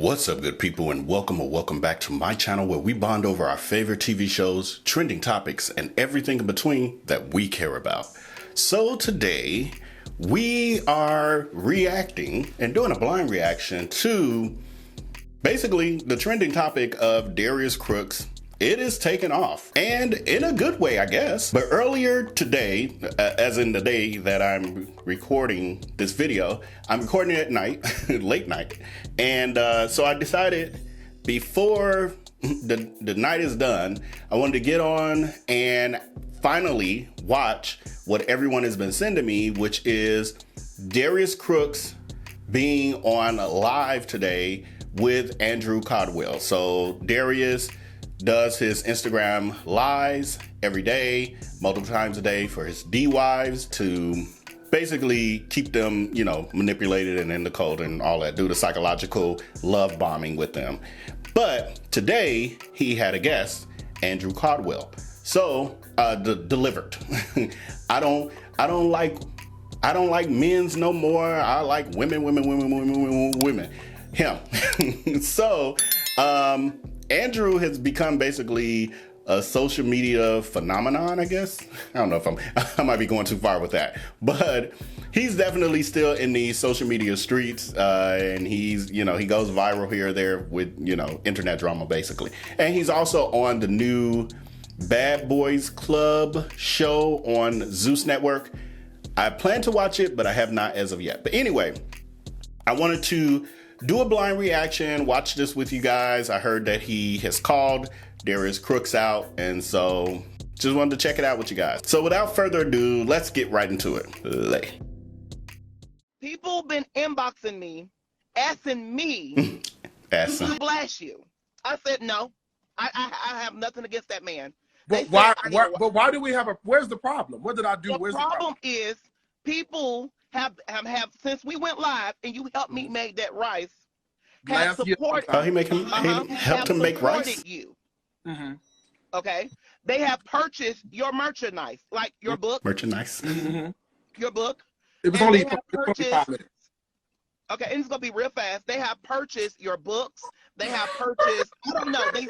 What's up, good people, and welcome back to my channel where we bond over our favorite TV shows, trending topics, and everything in between that we care about. So today, we are reacting and doing a blind reaction to basically the trending topic of Darius Crooks. It is taken off, and in a good way, I guess. But earlier today, as in the day that I'm recording this video, I'm recording it at night, late night. And so I decided before the night is done, I wanted to get on and finally watch what everyone has been sending me, which is Darius Crooks being on live today with Andrew Caldwell. So Darius does his Instagram lives every day, multiple times a day for his D-wives to basically keep them, you know, manipulated and in the cult and all that, do the psychological love bombing with them. But today he had a guest, Andrew Caldwell. So delivered. I don't like men's no more. I like women. Him. So Andrew has become basically a social media phenomenon, I guess. I don't know if I might be going too far with that, but he's definitely still in the social media streets, and he's, you know, he goes viral here or there with, you know, internet drama basically. And he's also on the new Bad Boys Club show on Zeus Network. I plan to watch it, but I have not as of yet. But anyway, I wanted to do a blind reaction, watch this with you guys. I heard that he has called Darius Crooks out, and so just wanted to check it out with you guys. So without further ado, let's get right into it. People been inboxing me, asking me to blast you. I said no. I have nothing against that man. But why do we have a? Where's the problem? What did I do? The Where's problem is people have since we went live and you helped me make that rice. Have supported. Oh, he helped him make rice. You. Okay. They have purchased your merchandise, like your book. Merchandise. Your book. It was only 45 minutes. Okay, and it's gonna be real fast. They have purchased your books. They have purchased. I don't know. They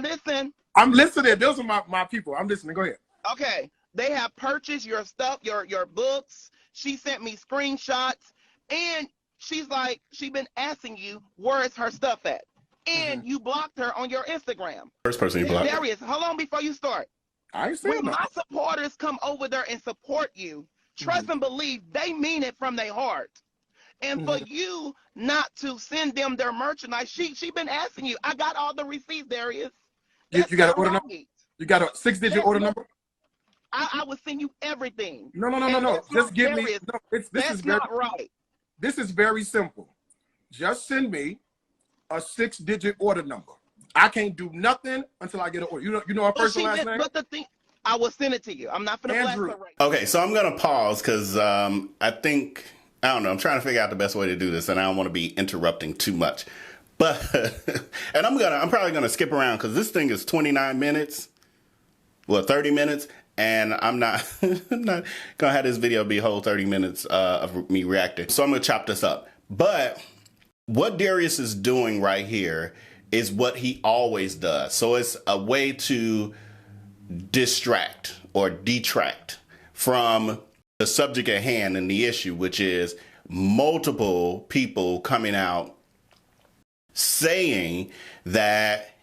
listen. I'm listening. Those are my people. I'm listening. Go ahead. Okay. They have purchased your stuff, your books. She sent me screenshots, and she's like, she been asking you where is her stuff at, and you blocked her on your Instagram. First person you blocked. Darius, hold on before you start. I ain't saying when my supporters come over there and support you, trust and believe they mean it from their heart. And for you not to send them their merchandise, she been asking you. I got all the receipts, Darius. You got an order number? You got a 6-digit order number? I would send you everything. No. Just give me. No, this is not right. This is very simple. Just send me a 6-digit order number. I can't do nothing until I get an order. You know our first and last name? But the thing, I will send it to you. I'm not gonna blast her right now. Okay, so I'm gonna pause because I don't know. I'm trying to figure out the best way to do this, and I don't want to be interrupting too much. But and I'm probably gonna skip around because this thing is 29 minutes, well 30 minutes. And I'm not gonna have this video be a whole 30 minutes of me reacting. So I'm gonna chop this up. But what Darius is doing right here is what he always does. So it's a way to distract or detract from the subject at hand and the issue, which is multiple people coming out saying that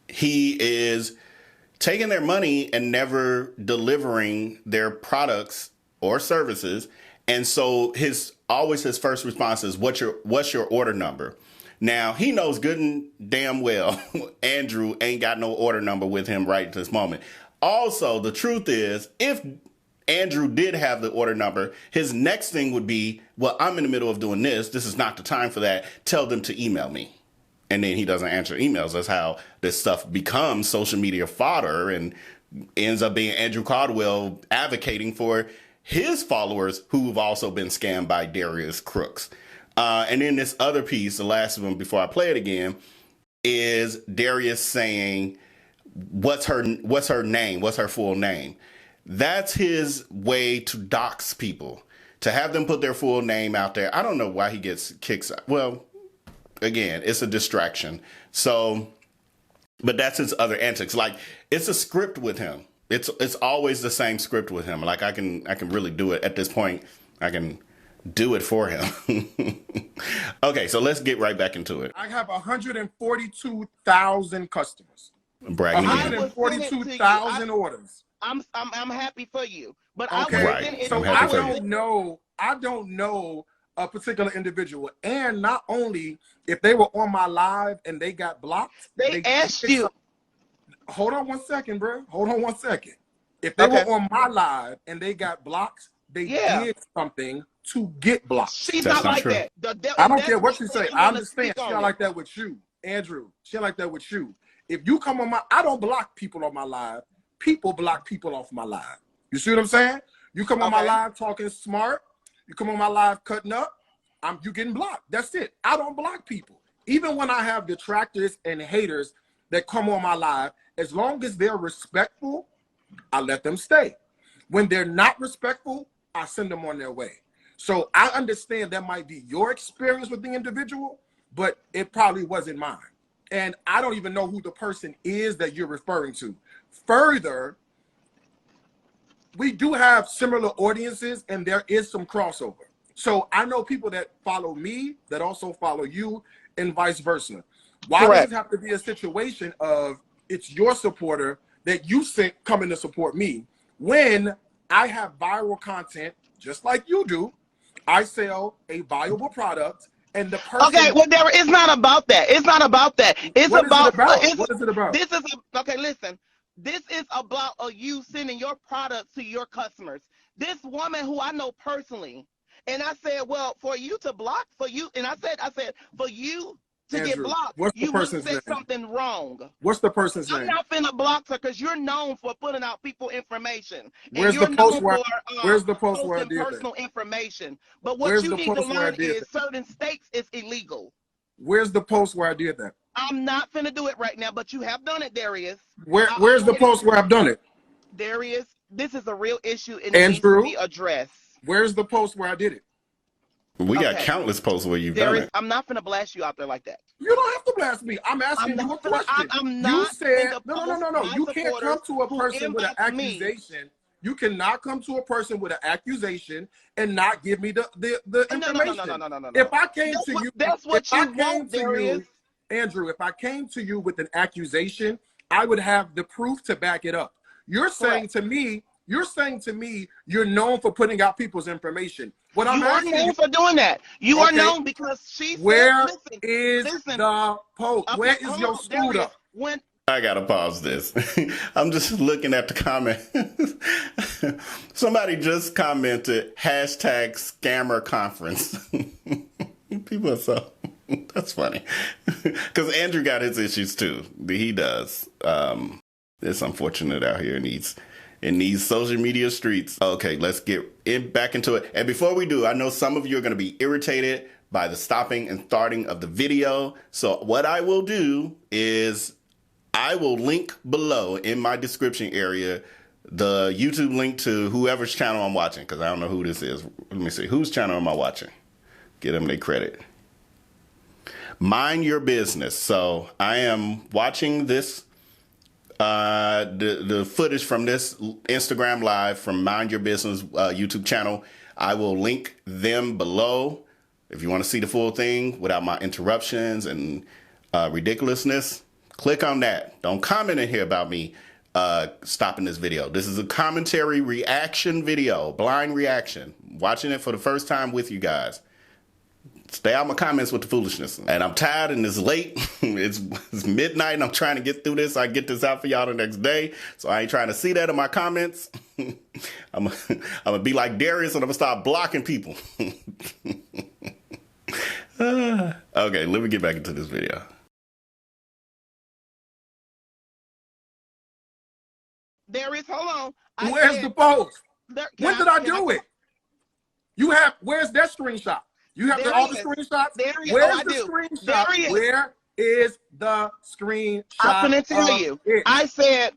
he is taking their money and never delivering their products or services. And so his first response is, what's your order number? Now, he knows good and damn well Andrew ain't got no order number with him right at this moment. Also, the truth is, if Andrew did have the order number, his next thing would be, well, I'm in the middle of doing this. This is not the time for that. Tell them to email me. And then he doesn't answer emails. That's how this stuff becomes social media fodder and ends up being Andrew Caldwell advocating for his followers who have also been scammed by Darius Crooks. And then this other piece, the last one before I play it again, is Darius saying, what's her name? What's her full name? That's his way to dox people, to have them put their full name out there. I don't know why he gets kicks. Well, again, it's a distraction. So, but that's his other antics. Like, it's a script with him. It's always the same script with him. Like, I can really do it at this point. I can do it for him. Okay, so let's get right back into it. I have 142,000 customers. Bragging. 142,000 orders. I'm happy for you, but Okay, Right. so I'm happy I for don't know a particular individual, and not only if they were on my live and they got blocked. They asked you. Hold on 1 second, bro. Hold on 1 second. If they were on my live and they got blocked, they did something to get blocked. She's That's not like true. that. I don't care what you say. I understand. She's not like that with you, Andrew. She's like that with you. If you come on I don't block people on my live. People block people off my live. You see what I'm saying? You come on my live talking smart. You come on my live cutting up. You getting blocked. That's it. I don't block people. Even when I have detractors and haters that come on my live, as long as they're respectful, I let them stay. When they're not respectful, I send them on their way. So I understand that might be your experience with the individual, but it probably wasn't mine. And I don't even know who the person is that you're referring to. Further, we do have similar audiences and there is some crossover. So I know people that follow me that also follow you and vice versa. Why does it have to be a situation of it's your supporter that you sent coming to support me when I have viral content just like you do? I sell a valuable product and the person. Okay, well, it's not about that. It's not about that. It's What about. What is it about? This is okay. Listen, this is about you sending your product to your customers. This woman who I know personally, and I said, well, for you to block, for you, and I said, for you to Andrew, get blocked, what's the you would person's say name? something wrong. What's the person's I'm name? not finna block her because you're known for putting out people information. Where's the post where I did that? Personal information. But what you need to learn is certain states is illegal. Where's the post where I did that? I'm not finna do it right now, but you have done it, Darius. Where's the post where I've done it? Darius, this is a real issue and Andrew, it needs to be addressed. Where's the post where I did it? We got countless posts where you've done it. I'm not finna blast you out there like that. You don't have to blast me. I'm asking you a question. You said, no. You can't come to a person with an accusation. You cannot come to a person with an accusation and not give me the information. No. If I came to you, that's what you want, Darius. Andrew, if I came to you with an accusation, I would have the proof to back it up. You're saying to me, you're known for putting out people's information. What I'm asking you, are known for doing that. You are known because she said, where listen, is the post? Okay, Where is your scooter? I gotta pause this. I'm just looking at the comment. Somebody just commented #scammer conference. People are so, that's funny. Because Andrew got his issues too. He does. It's unfortunate out here in these social media streets. Okay, let's get back into it. And before we do, I know some of you are going to be irritated by the stopping and starting of the video. So what I will do is I will link below in my description area the YouTube link to whoever's channel I'm watching, because I don't know who this is. Let me see. Whose channel am I watching? Get them their credit. Mind Your Business. So I am watching this the footage from this Instagram live from Mind Your Business YouTube channel. I will link them below if you want to see the full thing without my interruptions and ridiculousness. Click on that. Don't comment in here about me stopping this video. This is a commentary reaction video, blind reaction. Watching it for the first time with you guys. Stay out my comments with the foolishness. And I'm tired and it's late. it's midnight and I'm trying to get through this. I get this out for y'all the next day. So I ain't trying to see that in my comments. I'm gonna be like Darius and I'm gonna start blocking people. Okay, let me get back into this video. Darius, hold on. Where's the post? When did I do it? You have, where's that screenshot? You have all the screenshots? Where's the screenshot? Where is the screenshot? I'm going to tell you. I said,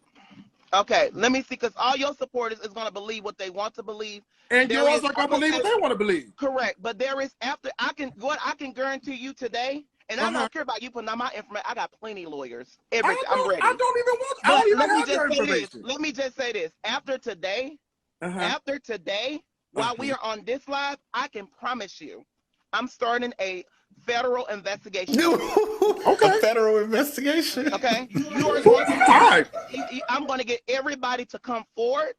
okay, let me see, because all your supporters is going to believe what they want to believe. And you're also going to believe what they want to believe. Correct. But there is, after, I can guarantee you today, And I don't care about you putting out my information. I got plenty of lawyers. I'm ready. I don't even want. I don't even have your information. Let me just say this. After today, while we are on this live, I can promise you, I'm starting a federal investigation. Okay. A federal investigation. Okay. You are going to, I'm going to get everybody to come forward,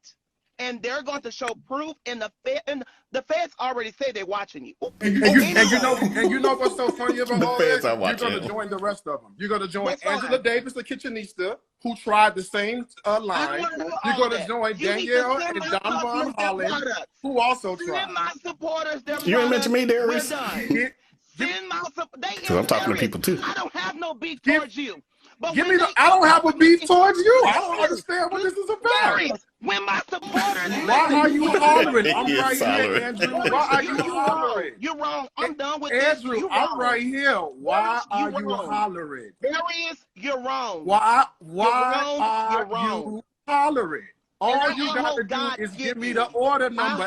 and they're going to show proof. And the feds already say they're watching you. And you know what's so funny about all this? You're going to join the rest of them. You're going to join Angela Davis, the kitchenista, who tried the same line. You're going to join Danielle and Don Von Holland, who also tried. Send my supporters their You ain't mentioned me, Darius. Send my because I'm talking to people too. I don't have no beef towards you. But I don't have a beef towards you. I don't understand what this is about. When my supporters, why are you hollering? I'm right here, Andrew. Why are you hollering? You're wrong. I'm done with Andrew, this. I'm right here. Why are you hollering? Darius, you're wrong. Why are you hollering? All you gotta do is give me the order number.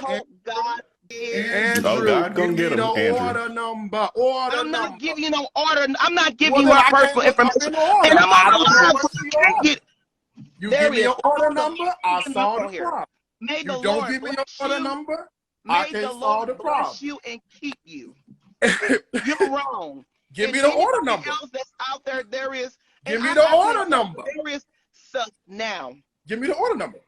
Andrew, God gonna get him, Andrew. Order number. I'm not giving you no order. I'm not giving you my personal information. And I'm not You give me your order number, I solve the problem. You don't give me your order number, I can't solve the problem. You and keep you. You're wrong. Give me the order number. Else that's out there, there is. Give me the order number. There is now. Give me the order number.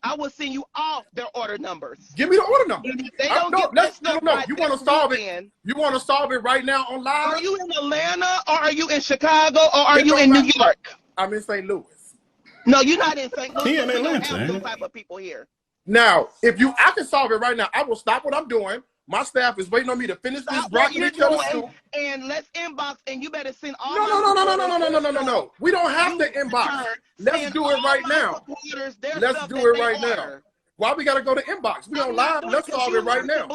I will send you all their order numbers. Give me the order number. They don't no. You want to solve it? You want to solve it right now on live? Are you in Atlanta, or are you in Chicago, or are you in New York? I'm in St. Louis. No, you're not in St. Louis. He in Atlanta. We don't have those type of people here. Now, I can solve it right now. I will stop what I'm doing. My staff is waiting on me to finish this broccoli soup. And let's inbox, and you better send all. No. We don't have to inbox. Let's do it right now. Let's do it right now. Why we gotta go to inbox? We on live. Let's solve it right now.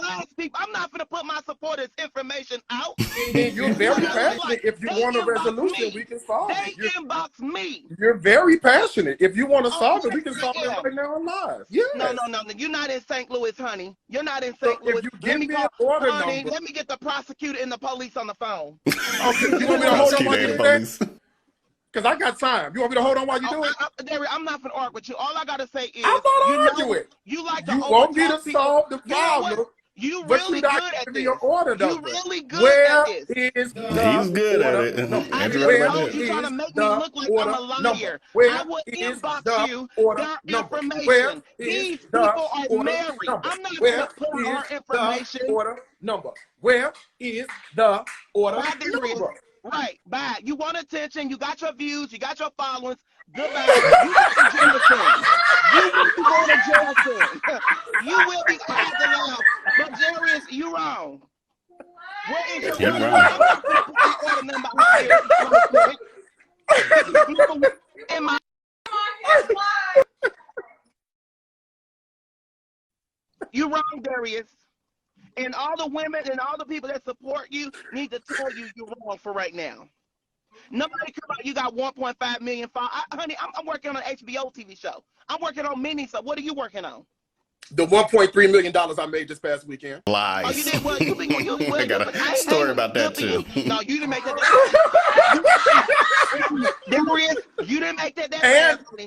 I'm not gonna put my supporters' information out. You're very passionate. If you want a resolution, we can solve it. They inbox me. You're very passionate. If you want to solve it, we can solve it right now on live. Yeah. No. You're not in St. Louis, honey. You're not in St. Louis. If you give me an order number, let me get the prosecutor and the police on the phone. Okay. You want me to hold on while you do that? Because I got time. You want me to hold on while you do it? I'm not going to argue with you. All I got to say is, I'm not arguing. You like to want me to solve the problem. You really good at this. Your order number. You really good at this. He's good at it. You're trying to make me look like I'm a liar. I will inbox you their information. These people are married. I'm not going to put our information. Order number. Where is the order number? Right, bye. You want attention. You got your views. You got your followers. Goodbye. You got the jail soon. You will be going to jail soon. You will be out the law. But Darius, you wrong. What is your order number in my You wrong, Darius. And all the women and all the people that support you need to tell you you're wrong for right now. Nobody care about you got 1.5 million followers. Honey, I'm working on an HBO TV show. I'm working on mini. So what are you working on? The $1.3 million I made this past weekend. Lies. Oh, you did what? I got a story about that too. No, you didn't make that. Darius, you didn't make that.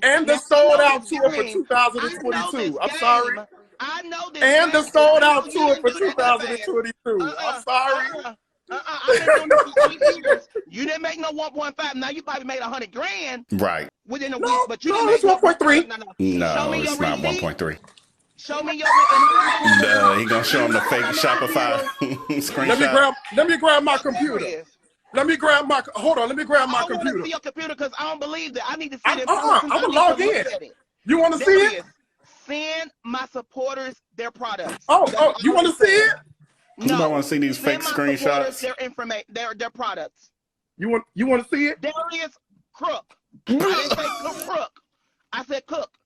And the sold out tour for 2022. I'm sorry. I know this. And the sold out tour for 2022. I'm sorry. I've been doing this for 8 years. You didn't make no 1.5. Now you probably made 100 grand. Right. Within a week, but you didn't make 1.3. No, it's not 1.3. Show me your. He gonna show him the fake Shopify screenshot. Let me grab my computer. Let me grab my. Hold on. Let me grab my computer. I want to see your computer because I don't believe that. I need to see it. I'm gonna log in. You want to see it? Send my supporters their products. Oh, you want to see it? No. I want to see these fake screenshots. Their information, their products. You want to see it? Darius Crooks. I didn't say Crook. I said Cook.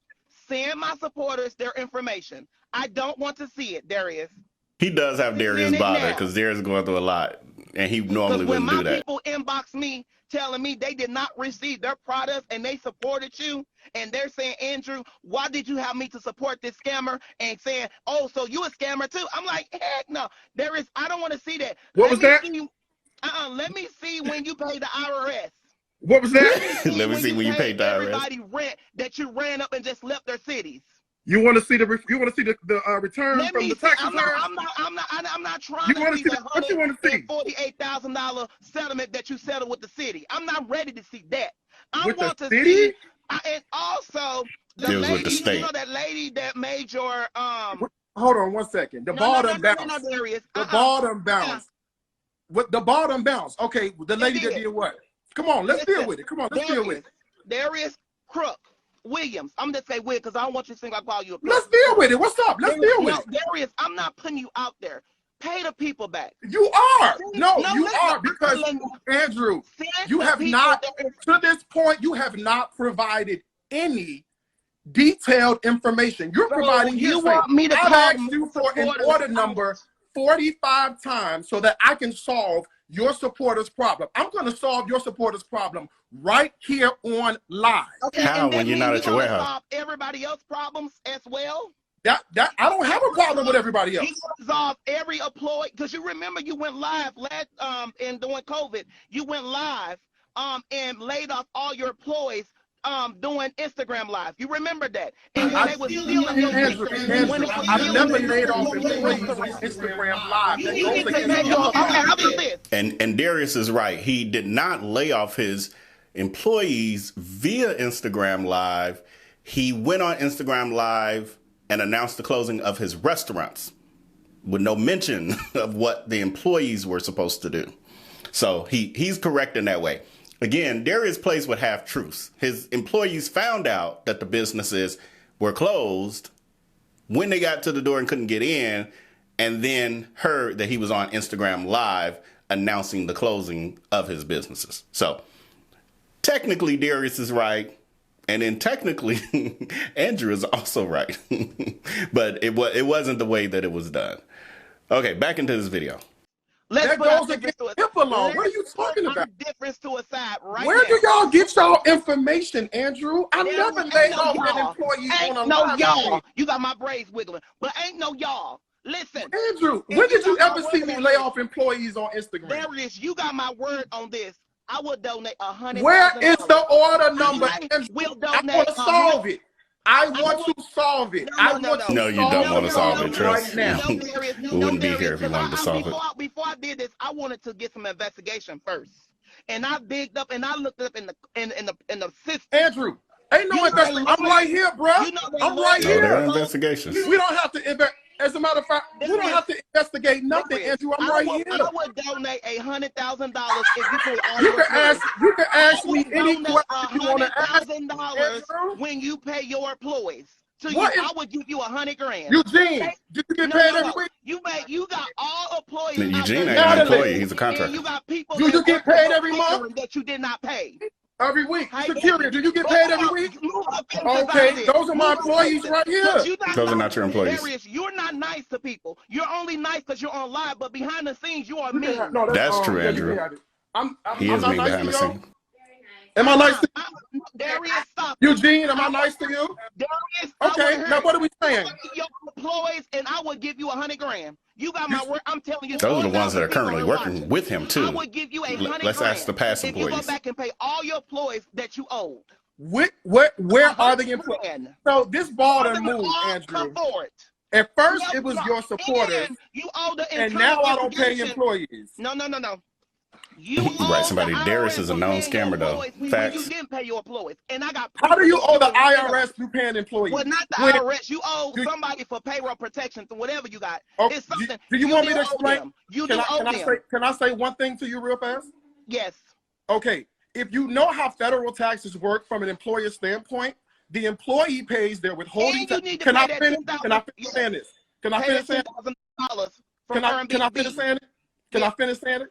Send my supporters their information. I don't want to see it, Darius. He does have Darius bothered because Darius is going through a lot, and he normally wouldn't do that. When my people inbox me telling me they did not receive their products and they supported you, and they're saying, Andrew, why did you have me to support this scammer? And saying, oh, so you a scammer too? I'm like, heck no. I don't want to see that. What was that? Let me see when you pay the IRS. What was that? Let me see when you paid the IRS. Everybody rent that you ran up and just left their cities. You want to see the return from the tax return? I'm not trying to see the $148,000 settlement that you settled with the city. I'm not ready to see that. I want to see, and also the lady, with the state. You know that lady that made your Hold on 1 second. The bottom bounce. The bottom bounce. What the bottom bounce? Okay, the lady that did what? Come on, let's deal with it. Come on, let's deal with it. Darius Crooks. Williams, I'm just say Will because I don't want you to think I call you a Let's deal with it. What's up? Let's deal with it. Darius, I'm not putting you out there. Pay the people back. You are. No, you are because Andrew, you have not to this point, you have not provided any detailed information. You're providing you want me to I've asked you for an order number 45 times so that I can solve your supporters' problem. I'm going to solve your supporters' problem right here on live. Okay, how when you're not at your warehouse? Solve everybody else's problems as well. That I don't have a problem with everybody else. You resolve every employee because you remember you went live and during COVID. You went live and laid off all your employees doing Instagram live. You remember that? And when they was stealing your I've never laid off employees on Instagram live. And Darius is right. He did not lay off his employees via Instagram live. He went on Instagram live and announced the closing of his restaurants with no mention of what the employees were supposed to do. So he's correct in that way. Again, Darius plays with half-truths. His employees found out that the businesses were closed when they got to the door and couldn't get in, and then heard that he was on Instagram Live announcing the closing of his businesses. So technically, Darius is right. And then technically, Andrew is also right. But it wasn't the way that it was done. Okay, back into this video. That goes against HIPAA law. What are you talking about? Difference to a side right Where do y'all get y'all information, Andrew? I never laid off an employee on a live. Y'all. You got my braids wiggling. But ain't no y'all. Listen. Andrew, when did you ever see me lay off employees on Instagram? Darius, you got my word on this. I would donate $100,000. Where is the order number? We'll I want to solve it. I want to solve it. No, you don't want to solve it. Trust me. We wouldn't be here if you wanted to solve it. Before I did this, I wanted to get some investigation first, and I digged up and I looked up in the system. Andrew, ain't no investigation. I'm right here, bro. I'm right here. There are investigations. We don't have to invest. As a matter of fact, we don't have to investigate nothing, Andrew. I'm right here. I would donate $100,000 if you pay all you can ask me any question you want to ask. $100,000 when you pay your employees. So I would give you $100,000. Eugene, did you get paid every week? You got all employees. Eugene ain't an employee. He's a contractor. You got people. Do you get paid every month? That you did not pay. Every week. Security, do you get paid every week? Okay, those are my employees right here. Those are not your employees. Darius, you're not nice to people. You're only nice because you're on live, but behind the scenes, you are mean. No, that's true, Andrew. He is mean behind the scenes. Am I nice to you? Darius, stop. Eugene, am I nice to you? Darius, okay, now what are we saying? Your employees, and I would give you $100,000. You got my word. I'm telling you. Those are the ones that are currently working with him too. I would give you $100,000. Let's ask the past employees. If you go back and pay all your employees that you owed. Where are the employees? So this ball done moved, Andrew. At first, it was your supporters, and now I don't pay employees. No. Right, somebody. Darius is a known scammer, though. Facts. You didn't pay your employees, and I got. How do you owe the IRS you paying employees? Well, not the IRS. You owe somebody for payroll protection, or whatever you got. Okay. It's something. Do you want me to explain? Can I say one thing to you real fast? Yes. Okay. If you know how federal taxes work from an employer standpoint, the employee pays their withholding tax. Can I finish saying this? Can I finish saying it? Can I finish saying it? Can I finish saying it?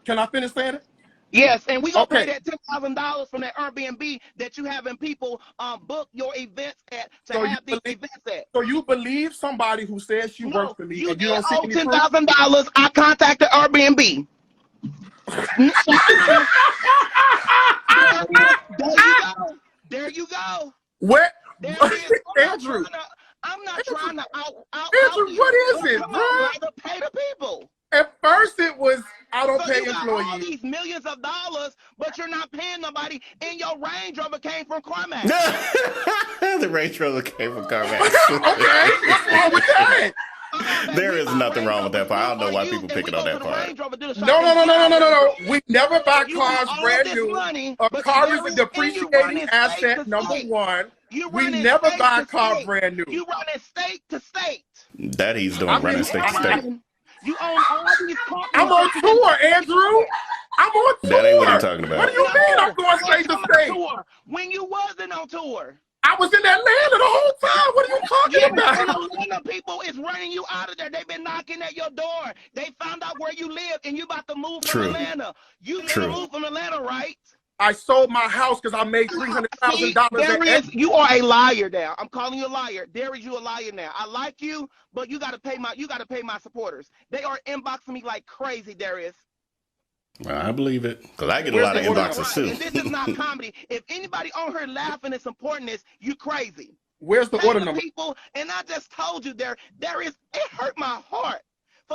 Can I finish saying it? Yes, and we gonna pay that $10,000 from that Airbnb that you having people book your events at have these events at. So you believe somebody who says she works for me and you don't see any proof? $10,000. I contacted Airbnb. There you go. Where? There it is. Andrew. I'm not trying to out Andrew, what is it, bro? Brother, pay the people. At first it was, I don't So pay you got employees. all these millions of dollars, but you're not paying nobody, and your Range Rover came from CarMax. The Range Rover came from CarMax. Okay, what's wrong with that? There is nothing wrong with that part. I don't know why people picking on that part. No. We never buy cars brand new. A car is a depreciating asset, number one. We never buy a car brand new. You running state to state. That he's doing, running state to state. You own all these companies. I'm on tour, Andrew. I'm on tour. That ain't what he's talking about. What do you mean I'm going state to state? When you wasn't on tour. I was in Atlanta the whole time. What are you talking about? Atlanta people is running you out of there. They've been knocking at your door. They found out where you live, and you about to move from Atlanta. You need to move from Atlanta, right? I sold my house because I made $300,000. Darius, you are a liar now. I'm calling you a liar. Darius, you a liar now. I like you, but you gotta pay my supporters. They are inboxing me like crazy, Darius. Well, I believe it, because I get a lot of inboxes too. And this is not comedy. If anybody on here laughing and supporting this, you crazy. Where's the order number? People, and I just told you, Darius, it hurt my heart.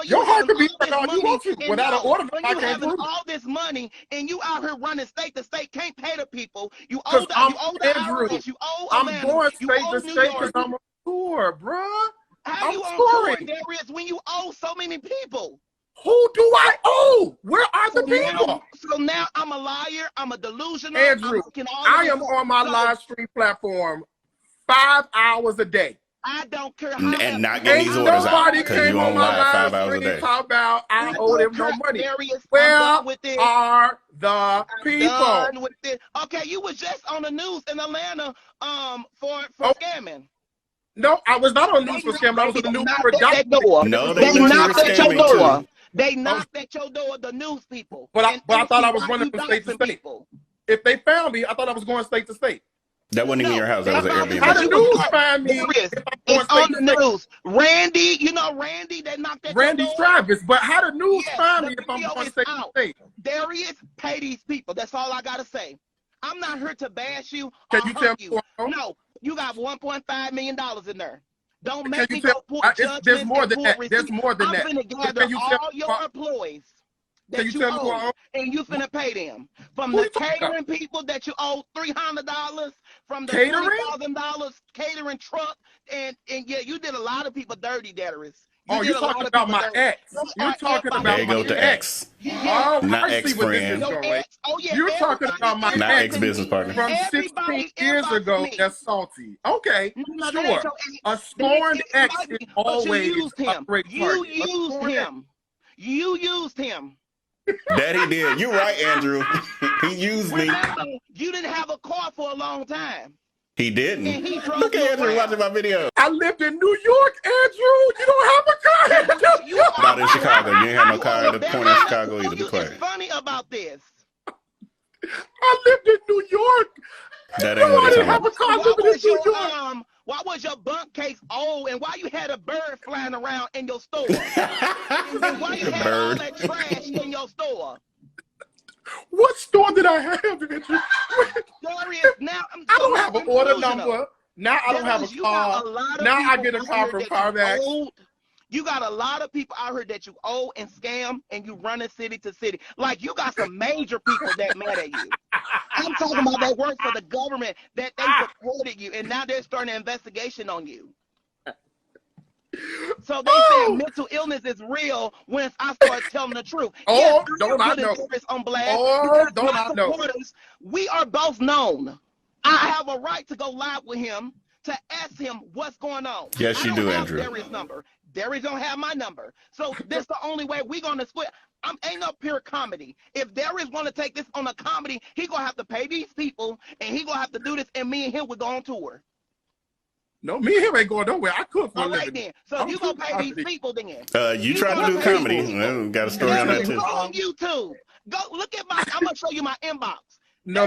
Your heart could be all you want to without an order. When you having all this money and you out here running state to state, can't pay the people. You owe the IRS, you owe I'm going state to state because I'm on tour, bruh. How you on tour, Darius, when you owe so many people? Who do I owe? Where are the people? So now I'm a liar. I'm a delusional. Andrew, I am on my live stream platform 5 hours a day. I don't care how. And not getting these orders out because you on live 5 hours a day. Talk about I owe them no money. Where are the people? Okay, you was just on the news in Atlanta for scamming. No, I was not on the news for scamming. I was on the news for adopting. No, they knocked at your door. They knocked at your door, the news people. But I thought I was running from state to state. If they found me, I thought I was going state to state. That wasn't even your house. That was an Airbnb. How the news find me? It's on the news. Randy, you know Randy that knocked at Randy your door? Travis. But how the news find me if I'm going state to state? Darius, pay these people. That's all I gotta say. I'm not here to bash you. Can you tell me? No, you got $1.5 million in there. Don't make me go pull judgments. There's more than that. There's more than that. I'm finna gather all your employees that you owe, and you finna pay them. From the catering people that you owe $300, from the $20,000 catering truck, and yeah, you did a lot of people dirty, Darius. You're talking about my ex. You're talking about my ex. Not ex-friend. You're talking about my not ex-business partner. From 16 years ago, that's salty. Okay, sure. A scorned ex is always a great partner. You used him. That he did. You're right, Andrew. He used me. You didn't have a car for a long time. He didn't. Look at Andrew watching my video. I lived in New York, Andrew. You don't have a car. Not in Chicago. You ain't have no car at the point in Chicago either. Be quiet. What's funny about this? I lived in New York. That ain't what I have a car living in New York. Why was your bunk case old, and why you had a bird flying around in your store? And why you had all that trash in your store? What store did I have? Darius, now I don't have an order number. Now I don't have a car. Now I get a car from CarMax. You got a lot of people out here that you owe and scam, and you running city to city. Like, you got some major people that mad at you. I'm talking about that work for the government, that they supported you, and now they're starting an investigation on you. So they say mental illness is real once I start telling the truth. Don't I know? On blast don't I know? We are both known. I have a right to go live with him to ask him what's going on. Yes, you do, Andrew. Darius' number. Darius don't have my number. So this is the only way we're going to split. Ain't no pure comedy. If Darius want to take this on a comedy, he going to have to pay these people, and he going to have to do this, and me and him will go on tour. No, me and him ain't going nowhere. I cook for a living. Then. So you going to pay these people then. You try to do comedy. Well, got a story on that too. On YouTube. Go look at my, I'm going to show you my inbox. No.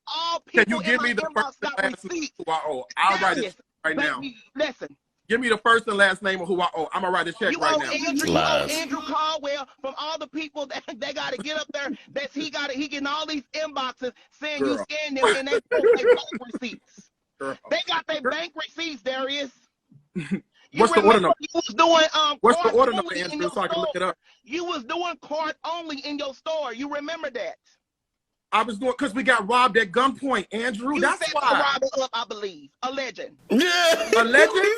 All Can you give me the first and last name who I owe? I'll write it right now. Listen. Give me the first and last name of who I owe. I'm going to write a check right now. You owe Andrew Caldwell from all the people that they got to get up there. He getting all these inboxes saying you scanned them, and they post their bank receipts. They got their bank receipts, Darius. What's the order number? You was doing What's the cards order number, only in Andrew, your so I can look it store. up? You was doing card only in your store. You remember that? I was doing because we got robbed at gunpoint, Andrew. You That's set why. the robber up, I believe. A legend. Yeah, A legend? He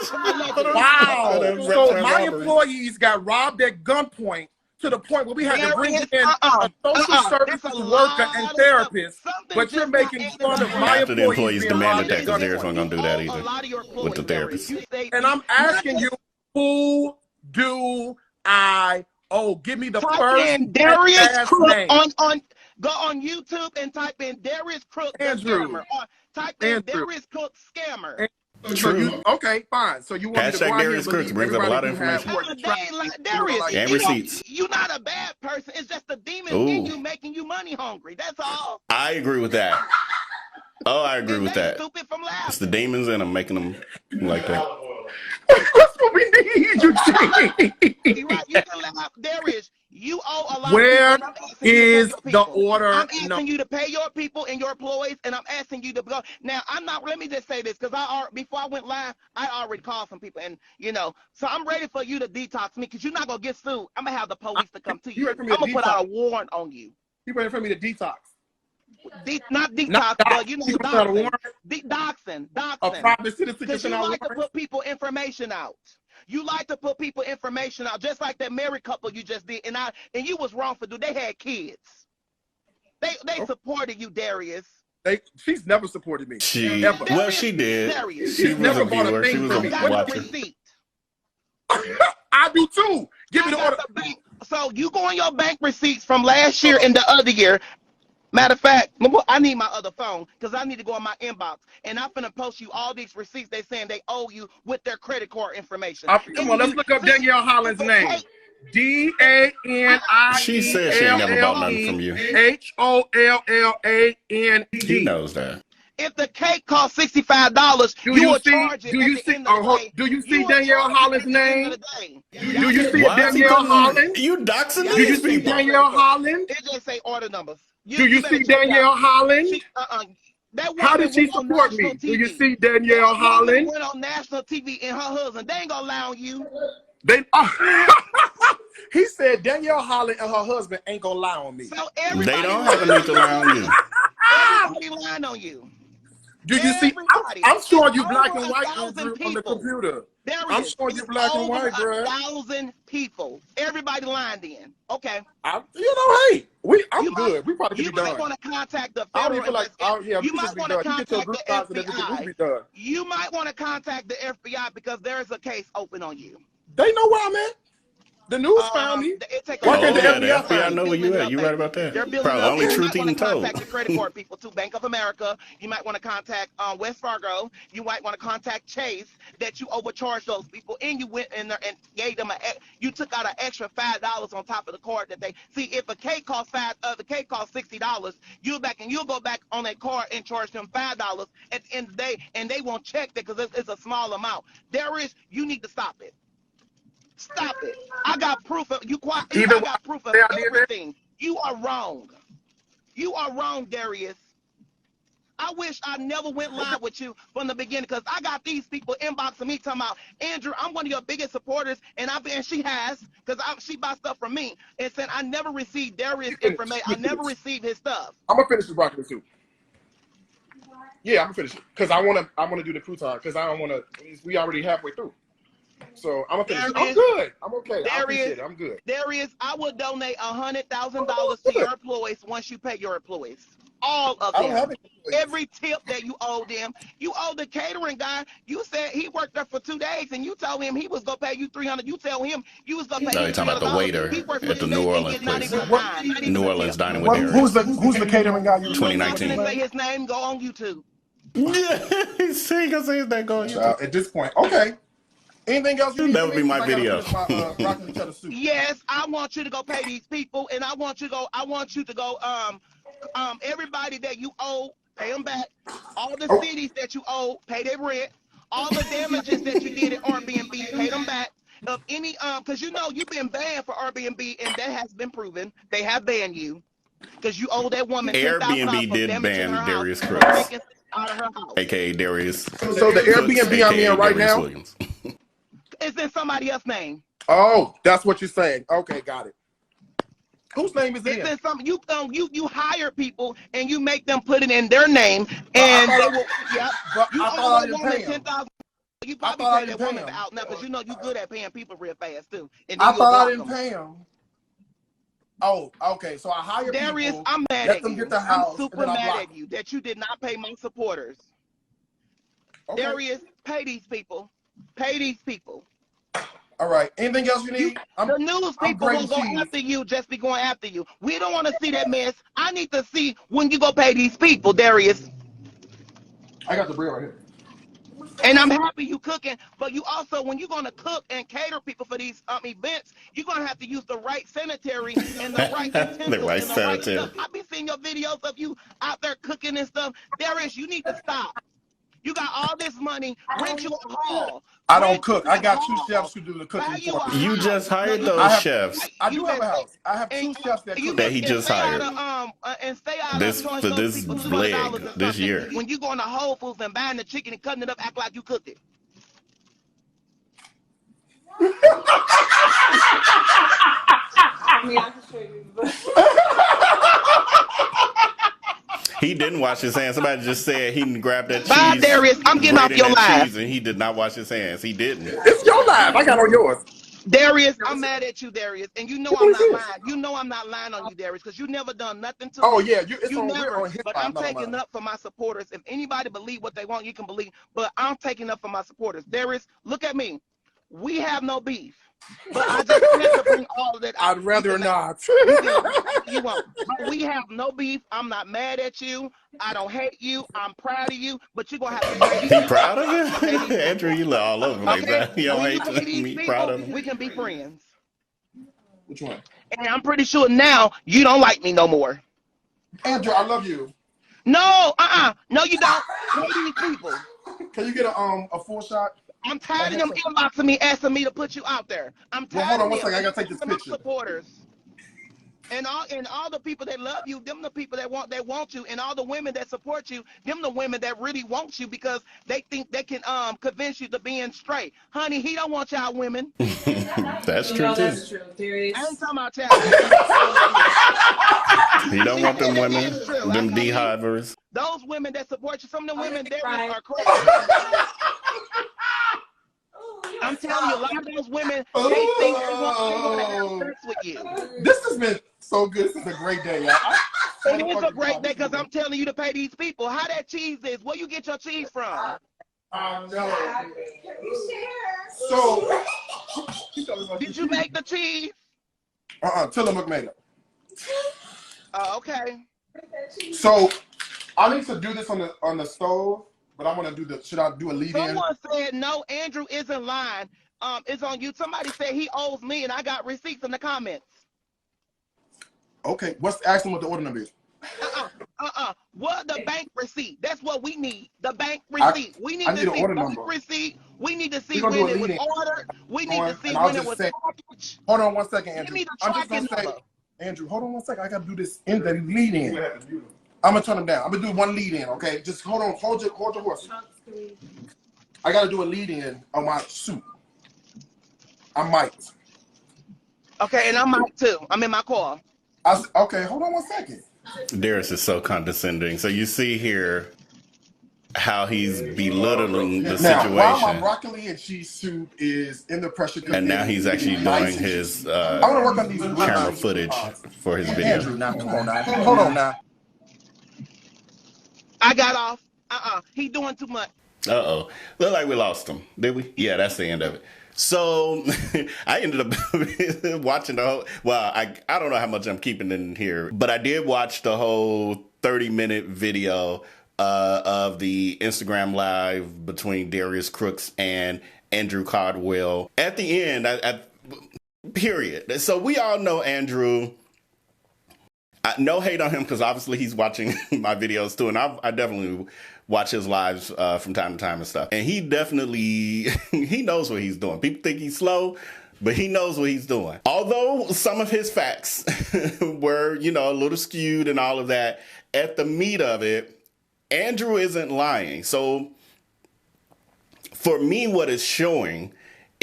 said a legend. Wow. So my robbery. employees got robbed at gunpoint to the point where we had to bring in a social services worker and therapist. But you're making fun of my After the employees being demanded robbed that, at because Darius gunpoint. wasn't gonna do that either with the therapist. And I'm asking you, who do I owe? Give me the first and Darius last Crooks name. Go on YouTube and type in Darius Crooks Andrew. scammer. Or type in Andrew. Darius Crooks scammer. True. Okay, fine. So you want me to go Hashtag out here Darius and Crooks believe brings up a lot of everybody information. Darius, And receipts. You're not a bad person. It's just the demon in you making you money hungry. That's all. I agree with that. Oh, I agree with that. Stupid from laughing. It's the demons in them making them like that. That's what we need, Eugene. You're right. You can laugh. Darius, you owe a lot. Where of people. is the order? I'm asking you to pay your people and your employees, and I'm asking you to go. Now, I'm not. Let me just say this, because before I went live, I already called some people, and so I'm ready for you to detox me, because you're not gonna get sued. I'm gonna have the police to come to you. I'm gonna put out a warrant on you. You ready for me to detox? Not detox, but doxing. A private citizen. Because you like to put people information out. You like to put people information out, just like that married couple you just did, and you was wrong for doing. They had kids. They supported you, Darius. She's never supported me. Well, she did. Darius. She was never a bought a viewer. She thing was for a me. watcher. Receipt. I do too. Give me the order. So you go on your bank receipts from last year and the other year. Matter of fact, I need my other phone, because I need to go in my inbox, and I'm finna post you all these receipts they saying they owe you with their credit card information. Come on, let's look up Danielle Holland's name. DANIELLE. She said she ain't never bought nothing from you. HOLLAND. He knows that. If the cake costs $65, you will charge it. Do you see Danielle Holland's name? Do you see Why is he Danielle calling Holland? You doxing Do you these see people? Danielle Holland? It just say order numbers. Do you see Danielle Holland? How did she support me? Do you see Danielle Holland? Went on national TV, and her husband, they ain't gonna lie on you. He said Danielle Holland and her husband ain't gonna lie on me. So They don't have a need to lie on you. Everybody lying on you. Do you see? I'm showing you black and white, Andrew, on the computer. I'm showing you black and white, bro. 1,000 people. Everybody lined in. Okay. Hey, I'm good. We probably could be done. You might want to contact the I don't federal. even feel like, you might want to contact the FBI. FBI. You might want to contact the FBI, because there is a case open on you. They know where I'm at. The news found me. Oh, yeah, the FBI know where you at. You right about that. Probably only truth even told. Contact the credit card people too. Bank of America. You might want to contact West Fargo. You might want to contact Chase, that you overcharged those people, and you went in there and gave them you took out an extra $5 on top of the card that they see. If a cake costs the cake costs $60, you'll go back on that card and charge them $5 at the end of the day, and they won't check that, because it's a small amount. You need to stop it. Stop it. I got proof of you. I got proof of everything. You are wrong. You are wrong, Darius. I wish I never went live with you from the beginning, because I got these people inboxing me talking about, Andrew, I'm one of your biggest supporters, and she has, because she buys stuff from me, and said I never received Darius information. I never received his stuff. I'm gonna finish the broccoli soup. Yeah, I'm gonna finish it, because I wanna do the crouton, because I don't wanna. We already halfway through. So I'm gonna finish. I'm good. I'm okay. I'm good. Darius, I will donate $100,000 to your employees once you pay your employees. All of them. Every tip that you owe them. You owe the catering guy. You said he worked there for 2 days, and you told him he was gonna pay you $300. You tell him you was gonna pay. No, you're talking about the waiter at the New Orleans place. New Orleans dining with Darius. Darius. Who's the catering guy? 2019. Say his name. Go on YouTube. Yeah, he's gonna say his name. Go on YouTube. At this point, okay. Anything else? That would be my video. Yes, I want you to go pay these people, and I want you to go. Everybody that you owe, pay them back. All the cities that you owe, pay their rent. All the damages that you did at Airbnb, pay them back. Of any, because you've been banned for Airbnb, and that has been proven. They have banned you because you owe that woman. Airbnb did ban Darius Crooks, aka Darius. So the Airbnb I'm in right now. in somebody else's name. Oh, that's what you're saying. Okay, got it. Whose name is it? It's in some you hire people and you make them put it in their name, and they will. Yeah, you owe a woman 10,000. You probably pay that woman out now because you know you good at paying people real fast too. And then I thought I didn't pay them. Oh, okay. So I hire Darius, people. I'm mad let at them you. get the house. I'm super mad at you that you did not pay my supporters. Okay. Darius, pay these people. Pay these people. All right. Anything else you need? The news people will go after you, just be going after you. We don't want to see that mess. I need to see when you go pay these people, Darius. I got the bread right here. And I'm happy you cooking, but you also, when you're going to cook and cater people for these events, you're going to have to use the right sanitary and the right utensils the right and the sanitary. right stuff. I've been seeing your videos of you out there cooking and stuff. Darius, you need to stop. You got all this money, rent you a hall. I don't cook. I got 2 chefs who do the cooking for me. You just hired those chefs. I do have a house. I have 2 chefs that cook. That he just hired. And stay out this of for this leg this year. When you going to Whole Foods and buying the chicken and cutting it up, act like you cooked it. I can show you. He didn't wash his hands. Somebody just said he grabbed that cheese. Bye, Darius. I'm getting off your live. And he did not wash his hands. He didn't. It's your live. I got on yours. Darius, I'm mad at you, Darius. And you know I'm not lying. You know I'm not lying on you, Darius, because you never done nothing to me. Oh, yeah. You never. But I'm taking up for my supporters. If anybody believe what they want, you can believe. But I'm taking up for my supporters. Darius, look at me. We have no beef. But I just had to bring all of that out. I'd rather not. You won't. But we have no beef. I'm not mad at you. I don't hate you. I'm proud of you. But you're going to have to pay these people. Proud of you? Andrew, you look all over like that. You don't hate me. Proud of him. We can be friends. Which one? And I'm pretty sure now you don't like me no more. Andrew, I love you. No, no, you don't. Pay these people. Can you get a full shot? I'm tired of them inboxing me, asking me to put you out there. I'm tired hold on of one second. I gotta take this picture. Supporters. And all the people that love you, them the people that want you, and all the women that support you, them the women that really want you because they think they can convince you to being straight. Honey, he don't want y'all women. That's true too. That's true. Darius. I ain't talking about y'all. He don't want them women, them dehivers. Those women that support you, some of them women there are crazy. I'm telling you, a lot of those women, they think they want to have sex with you. This has been so good. This is a great day, y'all. It is a great day because I'm telling you to pay these people. How that cheese is, where you get your cheese from? No. So, did you make the cheese? Tillamook made it. Okay. So, I need to do this on the stove. But I want to do should I do a lead-in? Someone said, no, Andrew isn't lying. It's on you. Somebody said he owes me, and I got receipts in the comments. Okay. Ask them what the order number is. What the bank receipt? That's what we need. The bank receipt. We need to see the bank receipt. We need to see when it was ordered. We need to see when it was packaged. Hold on one second, Andrew. Give me the I'm just going to say, number. Andrew, hold on one second. I got to do this in the lead-in. I'm going to turn them down. I'm going to do one lead-in, okay? Just hold on. Hold your horse. I got to do a lead-in on my suit. I might. Okay, and I might too. I'm in my car. Okay, hold on one second. Darius is so condescending. So you see here how he's belittling the situation. Now, while my broccoli and cheese soup is in the pressure cooker, and now he's actually doing his I want to work on these camera footage for his video. Andrew, now, come on now. Hold on now. I got off. He doing too much. Look like we lost him. Did we? Yeah, that's the end of it. So I ended up watching the whole, well, I don't know how much I'm keeping in here, but I did watch the whole 30-minute video of the Instagram live between Darius Crooks and Andrew Caldwell. At the end, period. So we all know Andrew. No hate on him because obviously he's watching my videos too, and I definitely watch his lives from time to time and stuff. And he definitely, he knows what he's doing. People think he's slow, but he knows what he's doing. Although some of his facts were, a little skewed and all of that, at the meat of it, Andrew isn't lying. So for me, what it's showing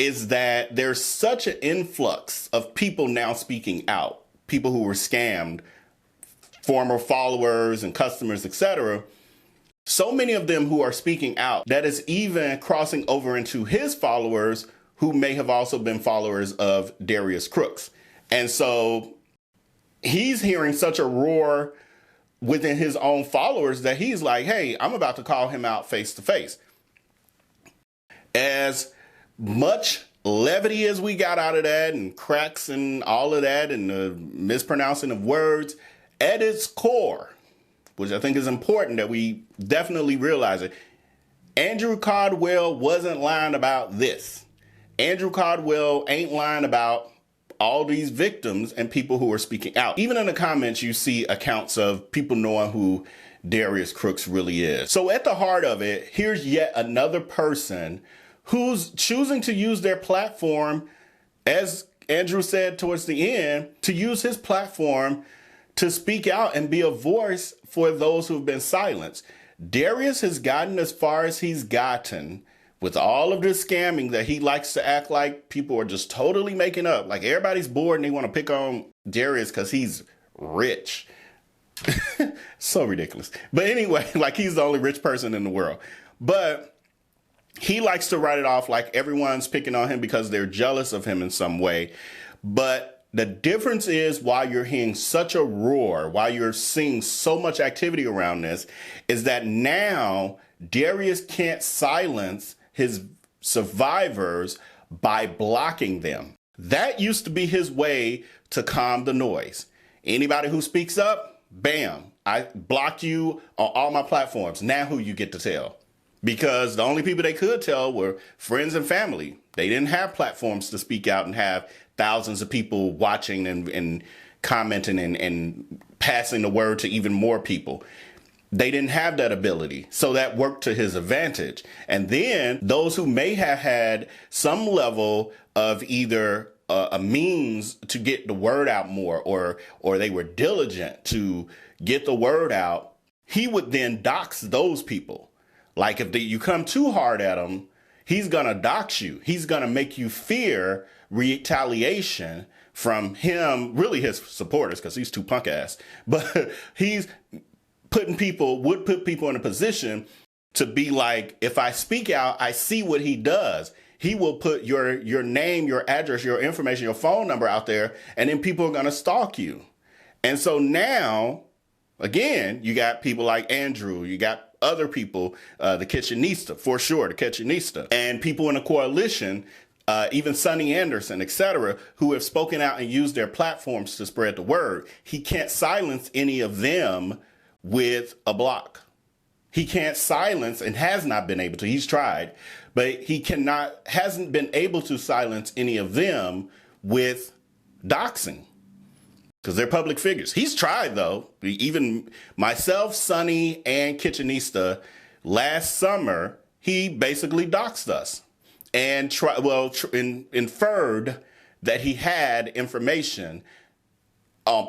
is that there's such an influx of people now speaking out, people who were scammed, former followers and customers, etc. So many of them who are speaking out that is even crossing over into his followers who may have also been followers of Darius Crooks. And so he's hearing such a roar within his own followers that he's like, hey, I'm about to call him out face to face. As much levity as we got out of that and cracks and all of that and the mispronouncing of words, at its core, which I think is important that we definitely realize it, Andrew Caldwell wasn't lying about this. Andrew Caldwell ain't lying about all these victims and people who are speaking out. Even in the comments, you see accounts of people knowing who Darius Crooks really is. So at the heart of it, here's yet another person who's choosing to use their platform, as Andrew said towards the end, to use his platform to speak out and be a voice for those who've been silenced. Darius has gotten as far as he's gotten with all of this scamming that he likes to act like people are just totally making up. Like everybody's bored and they want to pick on Darius because he's rich. So ridiculous. But anyway, like he's the only rich person in the world. But he likes to write it off like everyone's picking on him because they're jealous of him in some way. But the difference is, while you're hearing such a roar, while you're seeing so much activity around this, is that now Darius can't silence his survivors by blocking them. That used to be his way to calm the noise. Anybody who speaks up, bam, I blocked you on all my platforms. Now who you get to tell? Because the only people they could tell were friends and family. They didn't have platforms to speak out and have thousands of people watching and commenting and passing the word to even more people. They didn't have that ability. So that worked to his advantage. And then those who may have had some level of either a means to get the word out more, or they were diligent to get the word out, he would then dox those people. Like if you come too hard at him, he's going to dox you. He's going to make you fear retaliation from him, really his supporters, because he's too punk ass. But he's would put people in a position to be like, if I speak out, I see what he does. He will put your name, your address, your information, your phone number out there, and then people are going to stalk you. And so now, again, you got people like Andrew, you got other people, the Kitchenista, for sure, the Kitchenista, and people in the coalition, even Sonny Anderson, etc., who have spoken out and used their platforms to spread the word. He can't silence any of them with a block. He can't silence, and has not been able to. He's tried, but hasn't been able to silence any of them with doxing, because they're public figures. He's tried, though. Even myself, Sonny, and Kitchenista, last summer, he basically doxed us and inferred that he had information,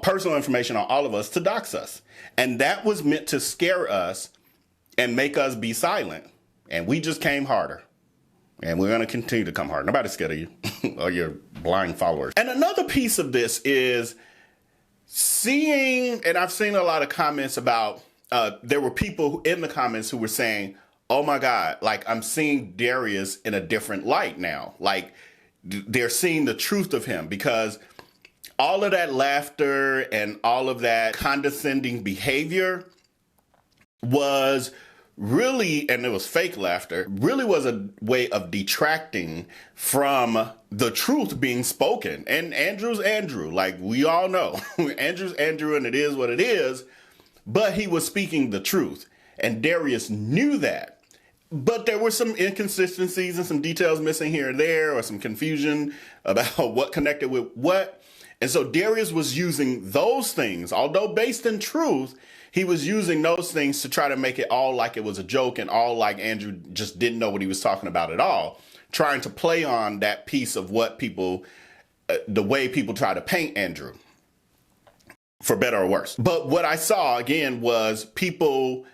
personal information on all of us to dox us. And that was meant to scare us and make us be silent. And we just came harder. And we're going to continue to come hard. Nobody's scared of you or your blind followers. And another piece of this is seeing, and I've seen a lot of comments about, there were people in the comments who were saying, oh my God, like I'm seeing Darius in a different light now. Like they're seeing the truth of him, because all of that laughter and all of that condescending behavior was really, and it was fake laughter, really was a way of detracting from the truth being spoken. And Andrew's Andrew, like we all know. Andrew's Andrew, and it is what it is, but he was speaking the truth. And Darius knew that. But there were some inconsistencies and some details missing here and there, or some confusion about what connected with what. And so Darius was using those things, although based in truth, he was using those things to try to make it all like it was a joke and all like Andrew just didn't know what he was talking about at all, trying to play on that piece of what people, the way people try to paint Andrew, for better or worse. But what I saw, again, was people,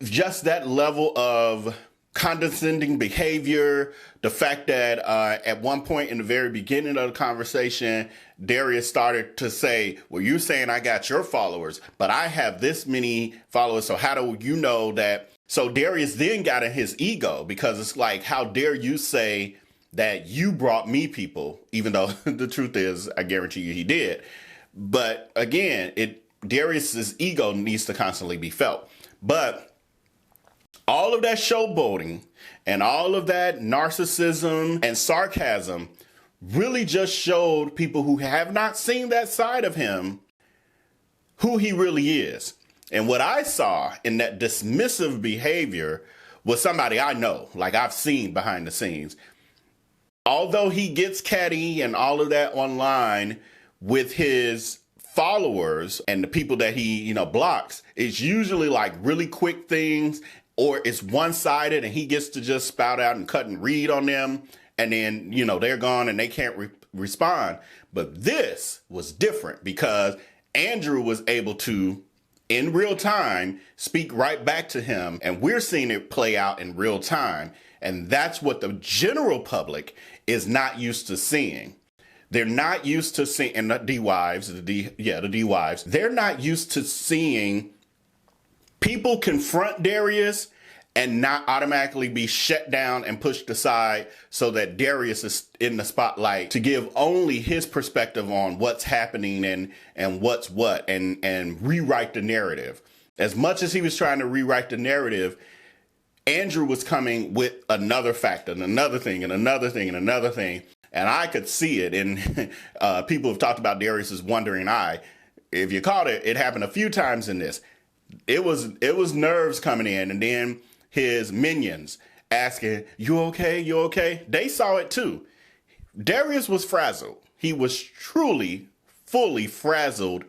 just that level of condescending behavior, the fact that at one point in the very beginning of the conversation, Darius started to say, well, you're saying I got your followers, but I have this many followers, so how do you know that? So Darius then got in his ego, because it's like, how dare you say that you brought me people, even though the truth is, I guarantee you he did. But again, Darius's ego needs to constantly be felt. But all of that showboating and all of that narcissism and sarcasm really just showed people who have not seen that side of him who he really is. And what I saw in that dismissive behavior was somebody I know, like I've seen behind the scenes. Although he gets catty and all of that online with his followers and the people that he, blocks, it's usually like really quick things, or it's one-sided and he gets to just spout out and cut and read on them. And then, they're gone and they can't respond. But this was different because Andrew was able to, in real time, speak right back to him. And we're seeing it play out in real time. And that's what the general public is not used to seeing. They're not used to seeing, and the D-wives, the D-wives, they're not used to seeing people confront Darius and not automatically be shut down and pushed aside so that Darius is in the spotlight to give only his perspective on what's happening and what's what, and rewrite the narrative. As much as he was trying to rewrite the narrative, Andrew was coming with another fact and another thing and another thing and another thing. And I could see it. And people have talked about Darius's wandering eye. If you caught it, it happened a few times in this. It was nerves coming in, and then his minions asking, you okay? You okay? They saw it too. Darius was frazzled. He was truly, fully frazzled.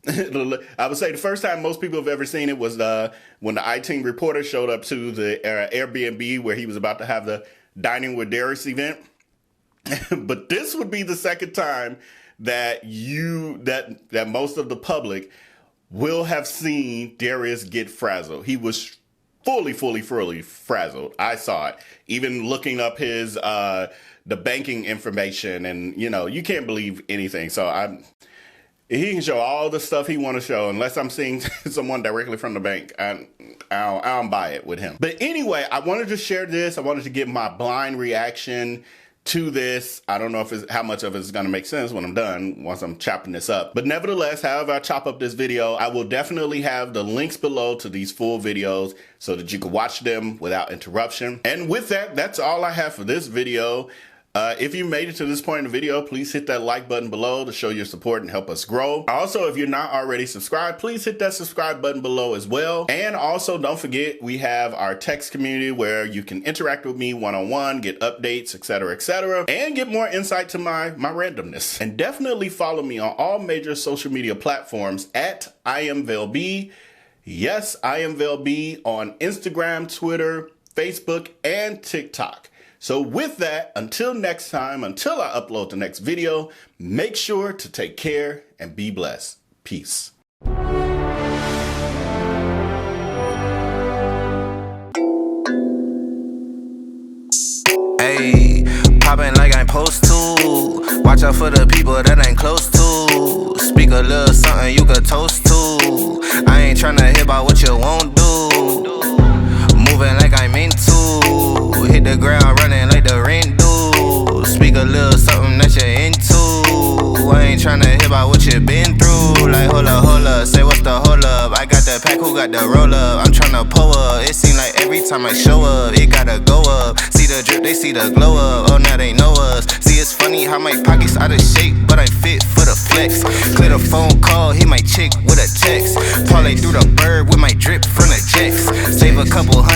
I would say the first time most people have ever seen it was when the iTeam reporter showed up to the Airbnb where he was about to have the Dining with Darius event. But this would be the second time that most of the public will have seen Darius get frazzled. He was fully frazzled. I saw it. Even looking up his the banking information, and you can't believe anything. So he can show all the stuff he want to show, unless I'm seeing someone directly from the bank. I don't buy it with him. But anyway, I wanted to share this. I wanted to give my blind reaction to this. I don't know how much of it is going to make sense when I'm done, once I'm chopping this up. But nevertheless, however I chop up this video, I will definitely have the links below to these full videos so that you can watch them without interruption. And with that, that's all I have for this video. If you made it to this point in the video, please hit that like button below to show your support and help us grow. Also, if you're not already subscribed, please hit that subscribe button below as well. And also, don't forget, we have our text community where you can interact with me one-on-one, get updates, etc., and get more insight to my randomness. And definitely follow me on all major social media platforms at IAmVellB. Yes, IAmVellB on Instagram, Twitter, Facebook, and TikTok. So with that, until next time, until I upload the next video, make sure to take care and be blessed. Peace. Hey, poppin' like I'm supposed to. Watch out for the people that ain't close to. Speak a little something you could toast to. I ain't tryna hear about what you won't do. Moving like I'm into. Hit the ground running like the rent do. Speak a little something that you're into. I ain't tryna hear about what you been through. Like hold up, say what's the hold up. I got the pack, who got the roll up? I'm tryna pull up. It seem like every time I show up, it gotta go up. See the drip, they see the glow up. Oh, now they know us. See, it's funny how my pockets out of shape, but I'm fit for the flex. Clear the phone call, hit my chick with a text. Parlay through the bird with my drip from the jets. Save a couple hundred.